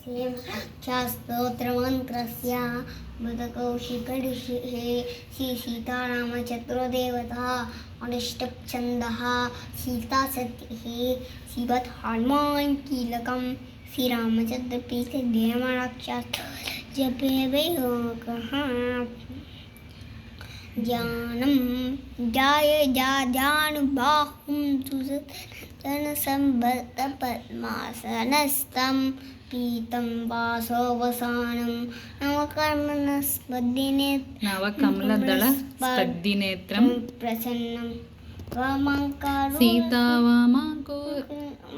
स्तोत्रमन्त्रस्य बुधकौशिकऋषिः श्रीसीतारामचतुर्देवता अनिष्टछन्दः सीतासतिः शिवत् हनुमान् कीलकं श्रीरामचन्द्रप्रीते देवरक्षात् जपे वैयोगः ज्ञानं जाय जानुबाहुं सुसंबद्धपद्मासनस्थं पीतं वासोवसानं नवकमलदलस्पद्दिनेत्रं प्रसन्नं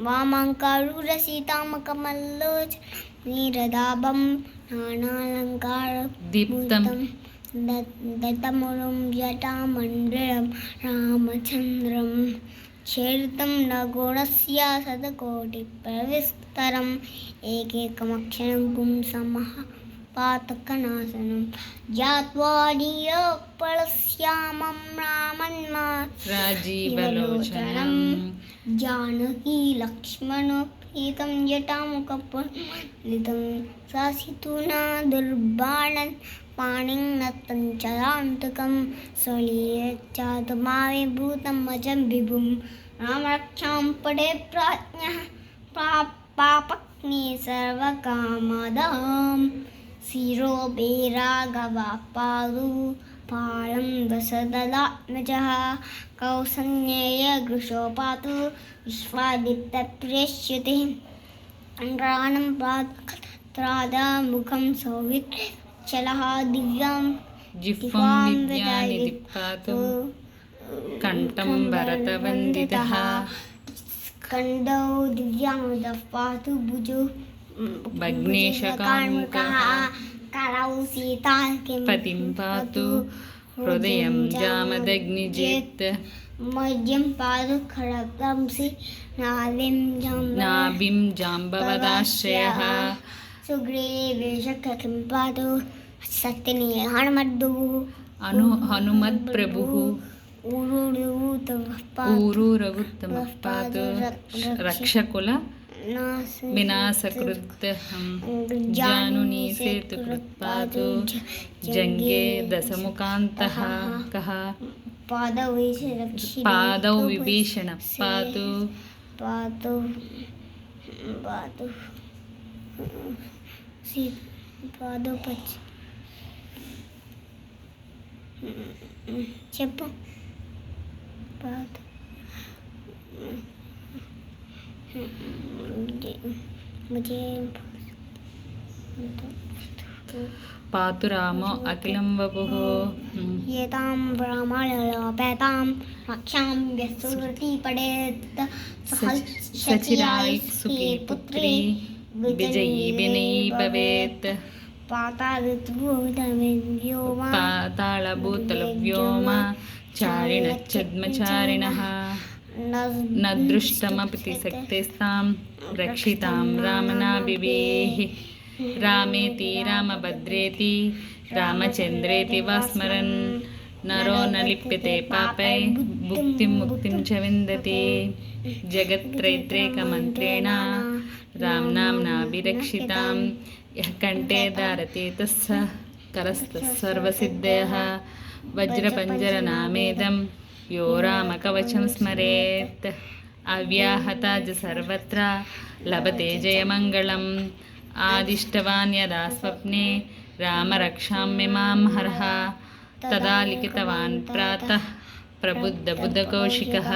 वामाङ्कारूरसीतामकमल्लोच नीरदाभं नानालङ्कारदीप्तं दत्तमुरुं जटामण्डलं रामचन्द्रं चरितं न गुणस्य शतकोटिप्रविस्तरम् एकैकमक्षरं पुंसमः पातकनाशनं ज्ञात्वा नीलोत्पलश्यामं रामन्मा राजीवलोचनं जानकी लक्ष्मणोपीतं जटामुखपुलितं शासितुना दुर्बाणन् पाणिं नतं चरान्तकं स्वलीयच्चातमाविभूतं अजं विभुं रामरक्षां पडे प्राज्ञः पापग्नि सर्वकामदां शिरोभे राघवापादु पालं दशदलात्मजः कौसल्येयगृशो पातु विश्वादित्यप्रेष्यते राणं पादमुखं सौवित्रचलः दिव्यां जिह्वां विद्यानिधिः पातु कण्ठं भरतवन्दितः स्कन्दौ दिव्यामुदः पातु भुजौ भग्नेशकार्मुकः करौ सीता पतिं पातु हृदयं जामदग्निजेत् मह्यं पातु खड्गं नाभिं जाम्बवदाश्रयः सुग्रीवेशकं पातु शक्तिनि हनुमद्दुः हनुमत्प्रभुः ऊरुरघुत्तमः पातु रक्षकुल विनाशकृत् जानुनी सेतुकृत् पातु जङ्गे दशमुखान्तः कः पादौ विभीषणः पातु చెప్పు पातु रामो अखिलं वपुः एतां ब्राह्मणलोपेतां रक्षां व्यसुरति पडेत् सचिराय सुखी पुत्री विजयी विनयी भवेत् पातालभूतलव्योमा चारिणश्चद्मचारिणः न दृष्टमपि शक्तिस्तां रक्षितां रामनाभिवेः रामेति रामभद्रेति रामचन्द्रेति वा स्मरन् नरो न लिप्यते पापै भुक्तिं मुक्तिं च विन्दति जगत्त्रैत्रैकमन्त्रेण रामनाम्नाभिरक्षितां यः कण्ठे धारते तस्य करस्तः सर्वसिद्धयः वज्रपञ्जरनामेदं यो रामकवचं स्मरेत् अव्याहता च सर्वत्र लभते जयमङ्गलम् आदिष्टवान् यदा स्वप्ने रामरक्षाम्यमां हरः तदा लिखितवान् प्रातः प्रबुद्धबुधकौशिकः